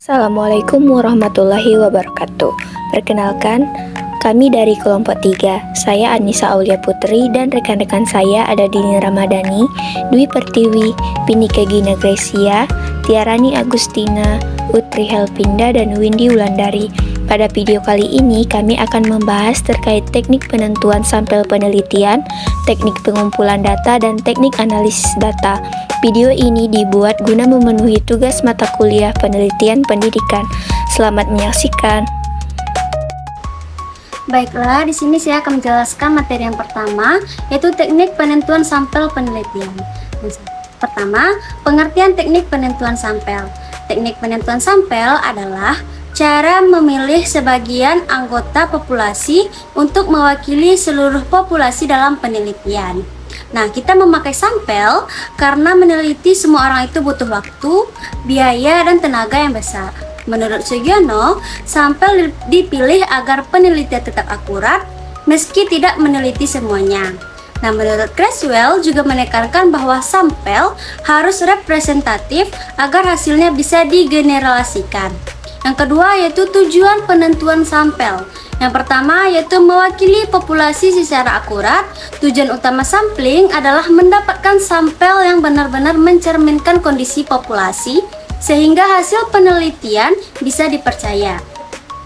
Assalamualaikum warahmatullahi wabarakatuh. Perkenalkan, kami dari kelompok 3. Saya Anissa Aulia Putri dan rekan-rekan saya ada Dini Ramadhani, Dwi Pertiwi, Pinika Gina Gracia, Tiarani Agustina, Utri Helpinda, dan Windy Wulandari. Pada video kali ini kami akan membahas terkait teknik penentuan sampel penelitian, teknik pengumpulan data, dan teknik analisis data. Video ini dibuat guna memenuhi tugas mata kuliah penelitian pendidikan. Selamat menyaksikan. Baiklah, di sini saya akan menjelaskan materi yang pertama, yaitu teknik penentuan sampel penelitian. Pertama, pengertian teknik penentuan sampel. Teknik penentuan sampel adalah cara memilih sebagian anggota populasi untuk mewakili seluruh populasi dalam penelitian. Nah, kita memakai sampel karena meneliti semua orang itu butuh waktu, biaya, dan tenaga yang besar. Menurut Sugiono, sampel dipilih agar penelitian tetap akurat meski tidak meneliti semuanya. Nah, menurut Creswell juga menekankan bahwa sampel harus representatif agar hasilnya bisa digeneralisasikan. Yang kedua yaitu tujuan penentuan sampel. Yang pertama yaitu mewakili populasi secara akurat. Tujuan utama sampling adalah mendapatkan sampel yang benar-benar mencerminkan kondisi populasi sehingga hasil penelitian bisa dipercaya.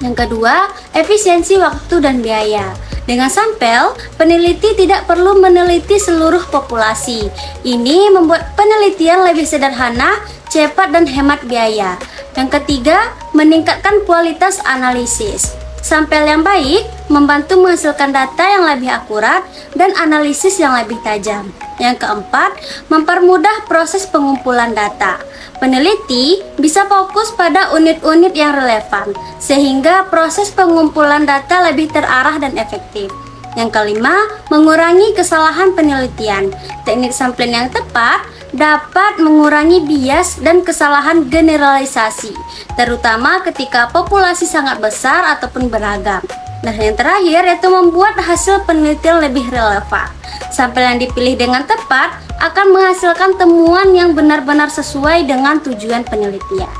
Yang kedua, efisiensi waktu dan biaya. Dengan sampel, peneliti tidak perlu meneliti seluruh populasi. Ini membuat penelitian lebih sederhana, cepat, dan hemat biaya. Yang ketiga, meningkatkan kualitas analisis. Sampel yang baik membantu menghasilkan data yang lebih akurat dan analisis yang lebih tajam. Yang keempat, mempermudah proses pengumpulan data. Peneliti bisa fokus pada unit-unit yang relevan, sehingga proses pengumpulan data lebih terarah dan efektif. Yang kelima, mengurangi kesalahan penelitian. Teknik sampling yang tepat dapat mengurangi bias dan kesalahan generalisasi, terutama ketika populasi sangat besar ataupun beragam. Nah, yang terakhir yaitu membuat hasil penelitian lebih relevan. Sampel yang dipilih dengan tepat akan menghasilkan temuan yang benar-benar sesuai dengan tujuan penelitian.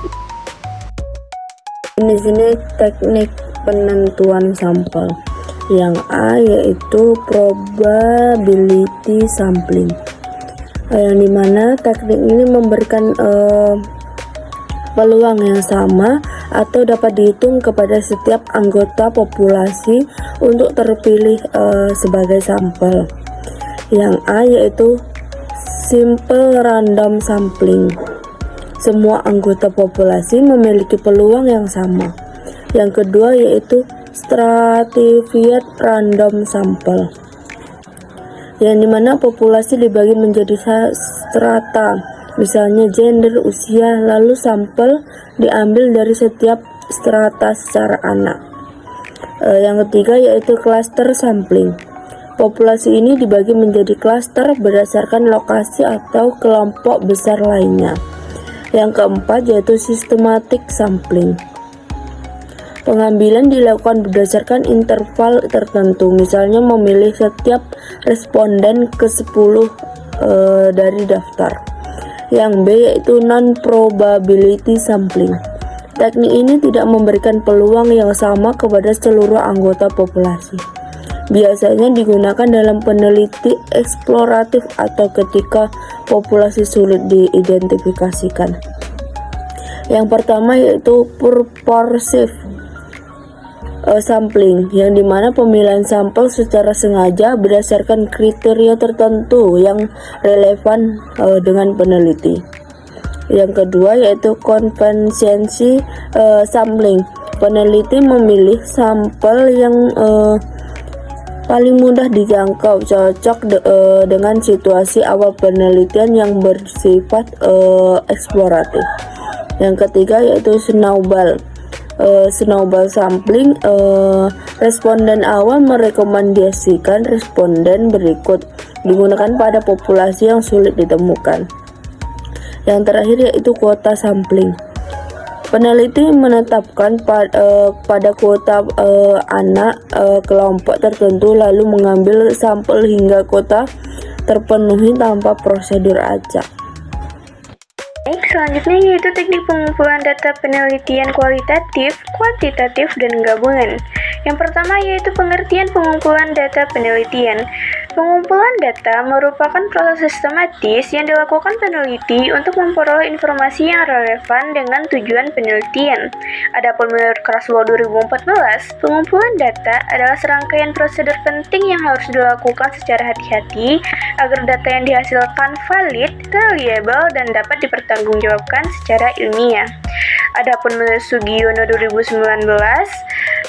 Di sini teknik penentuan sampel. Yang A yaitu probability sampling. Yang dimana teknik ini memberikan peluang yang sama atau dapat dihitung kepada setiap anggota populasi untuk terpilih sebagai sampel. Yang A yaitu simple random sampling. Semua anggota populasi memiliki peluang yang sama. Yang kedua yaitu stratified random sample, yang dimana populasi dibagi menjadi strata, misalnya gender, usia, lalu sampel diambil dari setiap strata secara anak. Yang ketiga yaitu cluster sampling. Populasi ini dibagi menjadi klaster berdasarkan lokasi atau kelompok besar lainnya. Yang keempat yaitu systematic sampling. Pengambilan dilakukan berdasarkan interval tertentu, misalnya memilih setiap responden ke-10 dari daftar. Yang B yaitu non-probability sampling. Teknik ini tidak memberikan peluang yang sama kepada seluruh anggota populasi. Biasanya digunakan dalam peneliti eksploratif atau ketika populasi sulit diidentifikasikan. Yang pertama yaitu purposive sampling, yang dimana pemilihan sampel secara sengaja berdasarkan kriteria tertentu yang relevan dengan peneliti. Yang kedua yaitu convenience sampling. Peneliti memilih sampel yang paling mudah dijangkau, cocok dengan situasi awal penelitian yang bersifat eksploratif. Yang ketiga yaitu snowball sampling. Responden awal merekomendasikan responden berikut, digunakan pada populasi yang sulit ditemukan. Yang terakhir yaitu kuota sampling. Peneliti menetapkan pada kuota anak kelompok tertentu lalu mengambil sampel hingga kuota terpenuhi tanpa prosedur acak. Baik, selanjutnya yaitu teknik pengumpulan data penelitian kualitatif, kuantitatif, dan gabungan. Yang pertama yaitu pengertian pengumpulan data penelitian. Pengumpulan data merupakan proses sistematis yang dilakukan peneliti untuk memperoleh informasi yang relevan dengan tujuan penelitian. Adapun menurut Kraslow 2014, pengumpulan data adalah serangkaian prosedur penting yang harus dilakukan secara hati-hati agar data yang dihasilkan valid, reliable, dan dapat dipertanggungjawabkan secara ilmiah. Adapun menurut Sugiono 2019,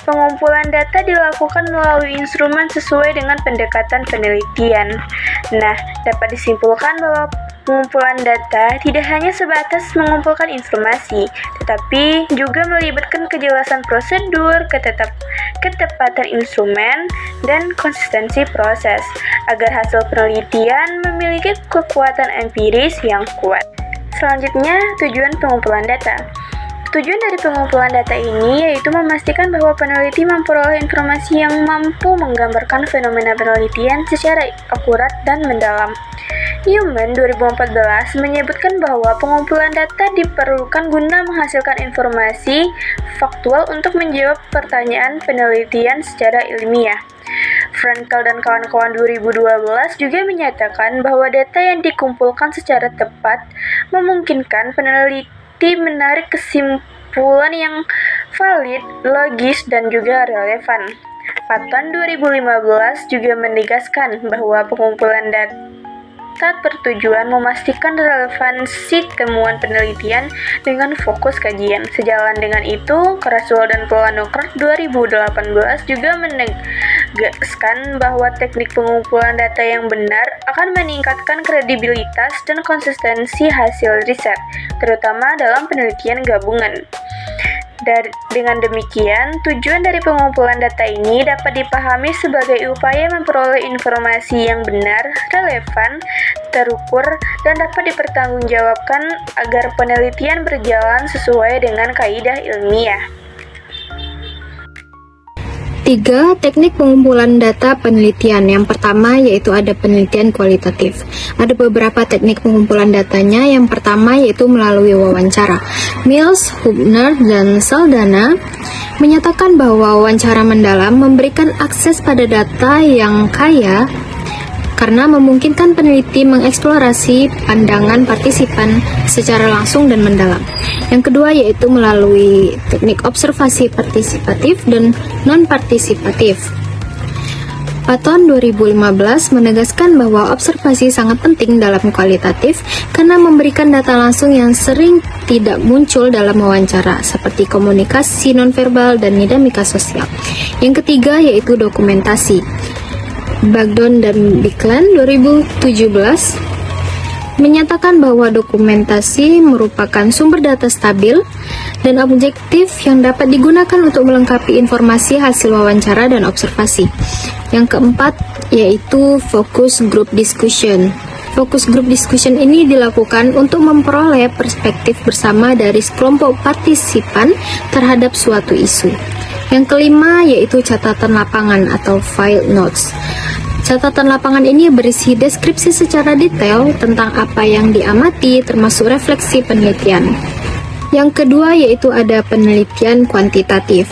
pengumpulan data dilakukan melalui instrumen sesuai dengan pendekatan penelitian. Nah, dapat disimpulkan bahwa pengumpulan data tidak hanya sebatas mengumpulkan informasi, tetapi juga melibatkan kejelasan prosedur, ketepatan instrumen, dan konsistensi proses, agar hasil penelitian memiliki kekuatan empiris yang kuat. Selanjutnya, tujuan pengumpulan data. Tujuan dari pengumpulan data ini yaitu memastikan bahwa peneliti memperoleh informasi yang mampu menggambarkan fenomena penelitian secara akurat dan mendalam. Newman 2014 menyebutkan bahwa pengumpulan data diperlukan guna menghasilkan informasi faktual untuk menjawab pertanyaan penelitian secara ilmiah. Frankel dan kawan-kawan 2012 juga menyatakan bahwa data yang dikumpulkan secara tepat memungkinkan peneliti menarik kesimpulan yang valid, logis, dan juga relevan. Patton 2015 juga menegaskan bahwa pengumpulan data bertujuan memastikan relevansi temuan penelitian dengan fokus kajian. Sejalan dengan itu, Kraslow dan Plonokart 2018 juga menegaskan bahwa teknik pengumpulan data yang benar akan meningkatkan kredibilitas dan konsistensi hasil riset, terutama dalam penelitian gabungan. Dengan demikian, tujuan dari pengumpulan data ini dapat dipahami sebagai upaya memperoleh informasi yang benar, relevan, terukur, dan dapat dipertanggungjawabkan agar penelitian berjalan sesuai dengan kaidah ilmiah. 3. Teknik pengumpulan data penelitian. Yang pertama yaitu ada penelitian kualitatif. Ada beberapa teknik pengumpulan datanya. Yang pertama yaitu melalui wawancara. Mills, Hubner, dan Saldana menyatakan bahwa wawancara mendalam memberikan akses pada data yang kaya karena memungkinkan peneliti mengeksplorasi pandangan partisipan secara langsung dan mendalam. Yang kedua yaitu melalui teknik observasi partisipatif dan non-partisipatif. Patton 2015 menegaskan bahwa observasi sangat penting dalam kualitatif karena memberikan data langsung yang sering tidak muncul dalam wawancara, seperti komunikasi nonverbal dan dinamika sosial. Yang ketiga yaitu dokumentasi. Bagdon dan Biklan 2017 menyatakan bahwa dokumentasi merupakan sumber data stabil dan objektif yang dapat digunakan untuk melengkapi informasi hasil wawancara dan observasi. Yang keempat yaitu focus group discussion. Focus group discussion ini dilakukan untuk memperoleh perspektif bersama dari sekelompok partisipan terhadap suatu isu. Yang kelima yaitu catatan lapangan atau field notes. Catatan lapangan ini berisi deskripsi secara detail tentang apa yang diamati termasuk refleksi penelitian. Yang kedua yaitu ada penelitian kuantitatif.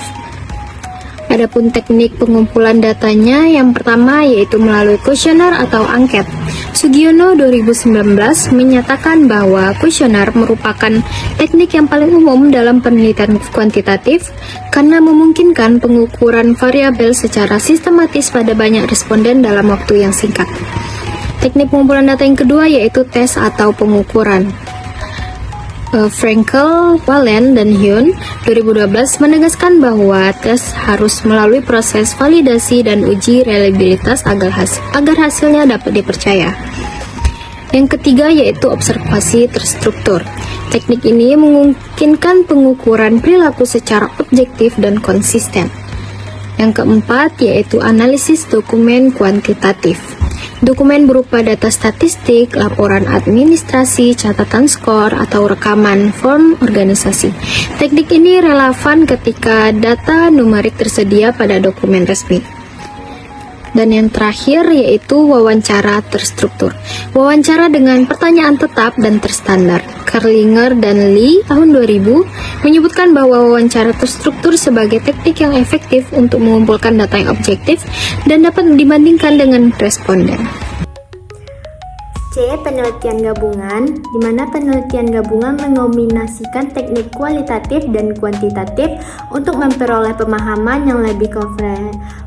Adapun teknik pengumpulan datanya yang pertama yaitu melalui kuesioner atau angket. Sugiono 2019 menyatakan bahwa kuesioner merupakan teknik yang paling umum dalam penelitian kuantitatif karena memungkinkan pengukuran variabel secara sistematis pada banyak responden dalam waktu yang singkat. Teknik pengumpulan data yang kedua yaitu tes atau pengukuran. Frankel, Wallen, dan Hyun 2012 menegaskan bahwa tes harus melalui proses validasi dan uji reliabilitas agar hasilnya dapat dipercaya. Yang ketiga yaitu observasi terstruktur. Teknik ini memungkinkan pengukuran perilaku secara objektif dan konsisten. Yang keempat yaitu analisis dokumen kuantitatif. Dokumen berupa data statistik, laporan administrasi, catatan skor, atau rekaman form organisasi. Teknik ini relevan ketika data numerik tersedia pada dokumen resmi. Dan yang terakhir yaitu wawancara terstruktur. Wawancara dengan pertanyaan tetap dan terstandar. Kerlinger dan Lee tahun 2000 menyebutkan bahwa wawancara terstruktur sebagai teknik yang efektif untuk mengumpulkan data yang objektif dan dapat dibandingkan dengan responden. C. Penelitian gabungan, di mana penelitian gabungan mengombinasikan teknik kualitatif dan kuantitatif untuk memperoleh pemahaman yang lebih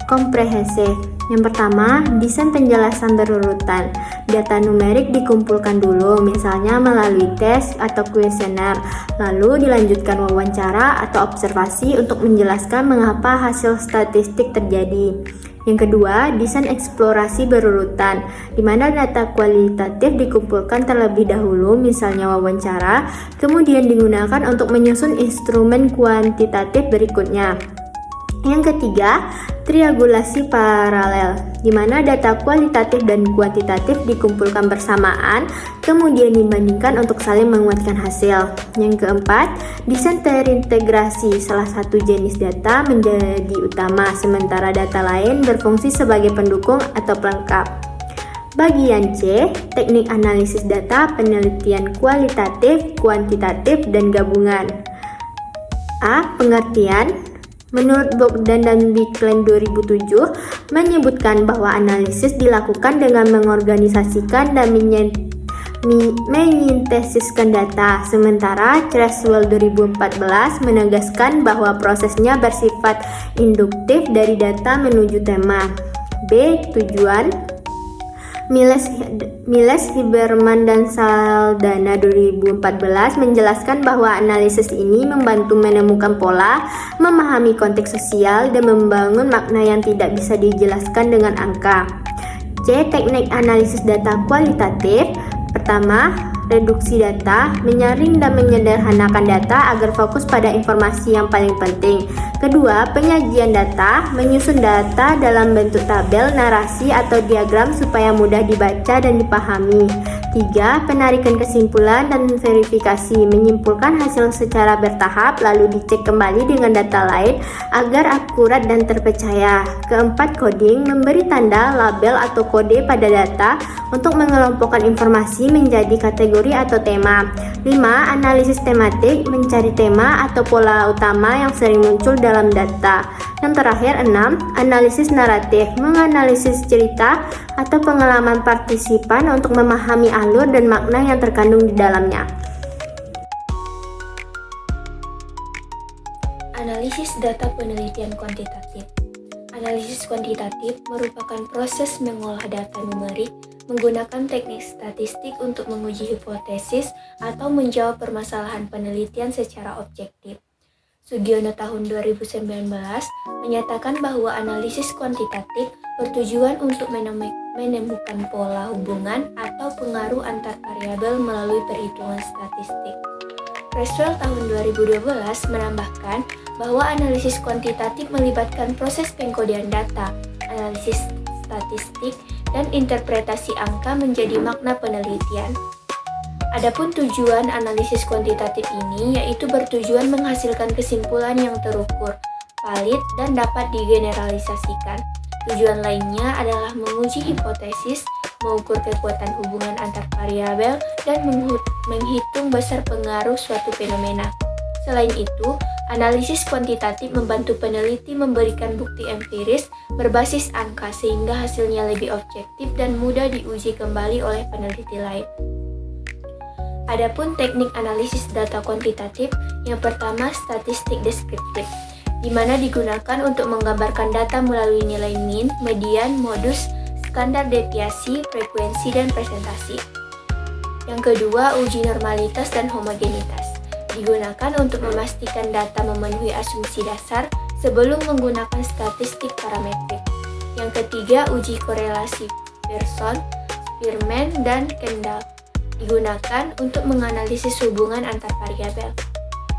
komprehensif. Yang pertama, desain penjelasan berurutan. Data numerik dikumpulkan dulu, misalnya melalui tes atau kuesioner, lalu dilanjutkan wawancara atau observasi untuk menjelaskan mengapa hasil statistik terjadi. Yang kedua, desain eksplorasi berurutan, di mana data kualitatif dikumpulkan terlebih dahulu, misalnya wawancara, kemudian digunakan untuk menyusun instrumen kuantitatif berikutnya. Yang ketiga, triangulasi paralel, di mana data kualitatif dan kuantitatif dikumpulkan bersamaan, kemudian dibandingkan untuk saling menguatkan hasil. Yang keempat, desain terintegrasi, salah satu jenis data menjadi utama, sementara data lain berfungsi sebagai pendukung atau pelengkap. Bagian C, teknik analisis data, penelitian kualitatif, kuantitatif, dan gabungan. A. Pengertian. Menurut Bogdan dan Bicklin 2007 menyebutkan bahwa analisis dilakukan dengan mengorganisasikan dan menyintesiskan data, sementara Creswell 2014 menegaskan bahwa prosesnya bersifat induktif dari data menuju tema. B. Tujuan. Miles, Hiberman, dan Saldana 2014 menjelaskan bahwa analisis ini membantu menemukan pola, memahami konteks sosial, dan membangun makna yang tidak bisa dijelaskan dengan angka. C. Teknik analisis data kualitatif. Pertama, reduksi data, menyaring dan menyederhanakan data agar fokus pada informasi yang paling penting. Kedua, penyajian data, menyusun data dalam bentuk tabel, narasi, atau diagram supaya mudah dibaca dan dipahami. Tiga, penarikan kesimpulan dan verifikasi, menyimpulkan hasil secara bertahap lalu dicek kembali dengan data lain agar akurat dan terpercaya. Keempat, coding, memberi tanda, label, atau kode pada data untuk mengelompokkan informasi menjadi kategori atau tema. 5. Analisis tematik, mencari tema atau pola utama yang sering muncul dalam data. Yang terakhir, 6. Analisis naratif, menganalisis cerita atau pengalaman partisipan untuk memahami alur dan makna yang terkandung di dalamnya. Analisis data penelitian kuantitatif. Analisis kuantitatif merupakan proses mengolah data numerik menggunakan teknik statistik untuk menguji hipotesis atau menjawab permasalahan penelitian secara objektif. Sugiono tahun 2019 menyatakan bahwa analisis kuantitatif bertujuan untuk menemukan pola hubungan atau pengaruh antar variabel melalui perhitungan statistik. Creswell tahun 2012 menambahkan bahwa analisis kuantitatif melibatkan proses pengkodean data, analisis statistik, dan interpretasi angka menjadi makna penelitian. Adapun tujuan analisis kuantitatif ini yaitu bertujuan menghasilkan kesimpulan yang terukur, valid, dan dapat digeneralisasikan. Tujuan lainnya adalah menguji hipotesis, mengukur kekuatan hubungan antar variabel, dan menghitung besar pengaruh suatu fenomena. Selain itu, analisis kuantitatif membantu peneliti memberikan bukti empiris berbasis angka sehingga hasilnya lebih objektif dan mudah diuji kembali oleh peneliti lain. Adapun teknik analisis data kuantitatif, yang pertama statistik deskriptif, di mana digunakan untuk menggambarkan data melalui nilai mean, median, modus, standar deviasi, frekuensi, dan presentasi. Yang kedua, uji normalitas dan homogenitas, digunakan untuk memastikan data memenuhi asumsi dasar sebelum menggunakan statistik parametrik. Yang ketiga, uji korelasi Pearson, Spearman, dan Kendall, digunakan untuk menganalisis hubungan antar variabel.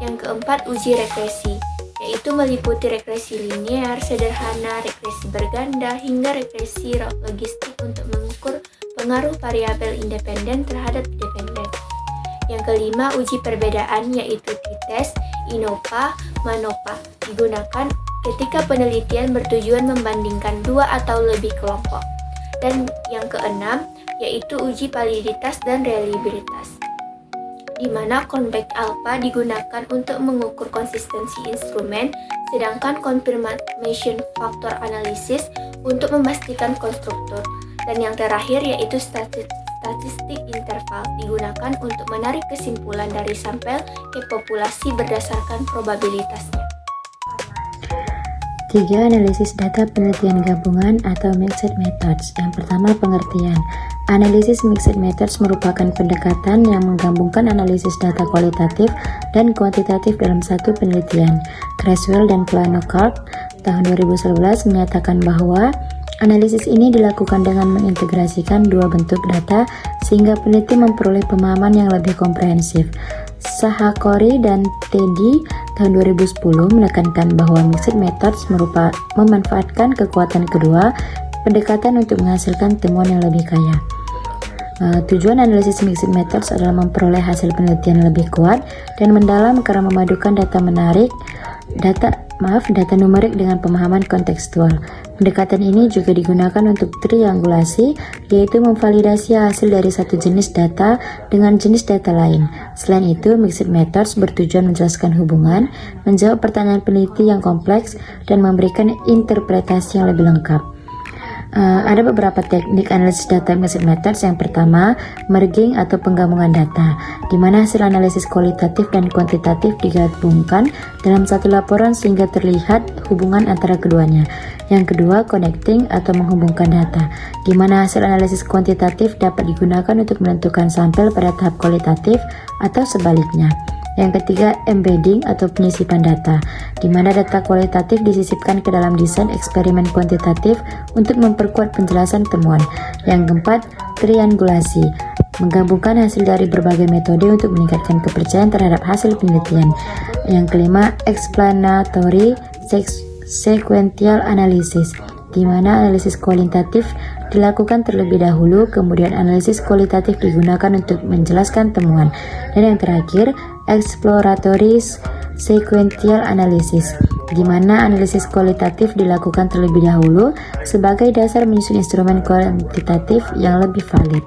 Yang keempat, uji regresi, yaitu meliputi regresi linear, sederhana, regresi berganda, hingga regresi logistik untuk mengukur pengaruh variabel independen terhadap dependen. Yang kelima, uji perbedaan, yaitu t-test, INOPA, MANOPA, digunakan ketika penelitian bertujuan membandingkan 2 atau lebih kelompok. Dan yang keenam, yaitu uji validitas dan reliabilitas, di mana convex alpha digunakan untuk mengukur konsistensi instrumen, sedangkan confirmation factor analysis untuk memastikan konstruktur. Dan yang terakhir yaitu statistik interval digunakan untuk menarik kesimpulan dari sampel ke populasi berdasarkan probabilitasnya. 3. Analisis data penelitian gabungan atau mixed methods. Yang pertama, pengertian. Analisis mixed methods merupakan pendekatan yang menggabungkan analisis data kualitatif dan kuantitatif dalam satu penelitian. Creswell dan Plano-Karp tahun 2011 menyatakan bahwa analisis ini dilakukan dengan mengintegrasikan dua bentuk data sehingga peneliti memperoleh pemahaman yang lebih komprehensif. Sahakori dan Teddy tahun 2010 menekankan bahwa mixed methods memanfaatkan kekuatan kedua pendekatan untuk menghasilkan temuan yang lebih kaya. Tujuan analisis mixed methods adalah memperoleh hasil penelitian lebih kuat dan mendalam karena memadukan data numerik dengan pemahaman kontekstual. Pendekatan ini juga digunakan untuk triangulasi, yaitu memvalidasi hasil dari satu jenis data dengan jenis data lain. Selain itu, mixed methods bertujuan menjelaskan hubungan, menjawab pertanyaan peneliti yang kompleks, dan memberikan interpretasi yang lebih lengkap. Ada beberapa teknik analisis data mixed methods. Yang pertama, merging atau penggabungan data, di mana hasil analisis kualitatif dan kuantitatif digabungkan dalam satu laporan sehingga terlihat hubungan antara keduanya. Yang kedua, connecting atau menghubungkan data, di mana hasil analisis kuantitatif dapat digunakan untuk menentukan sampel pada tahap kualitatif atau sebaliknya. Yang ketiga, embedding atau penyisipan data, di mana data kualitatif disisipkan ke dalam desain eksperimen kuantitatif untuk memperkuat penjelasan temuan. Yang keempat, triangulasi, menggabungkan hasil dari berbagai metode untuk meningkatkan kepercayaan terhadap hasil penelitian. Yang kelima, explanatory sequential analysis, di mana analisis kualitatif dilakukan terlebih dahulu, kemudian analisis kualitatif digunakan untuk menjelaskan temuan. Dan yang terakhir, exploratory sequential analysis, di mana analisis kualitatif dilakukan terlebih dahulu sebagai dasar menyusun instrumen kuantitatif yang lebih valid.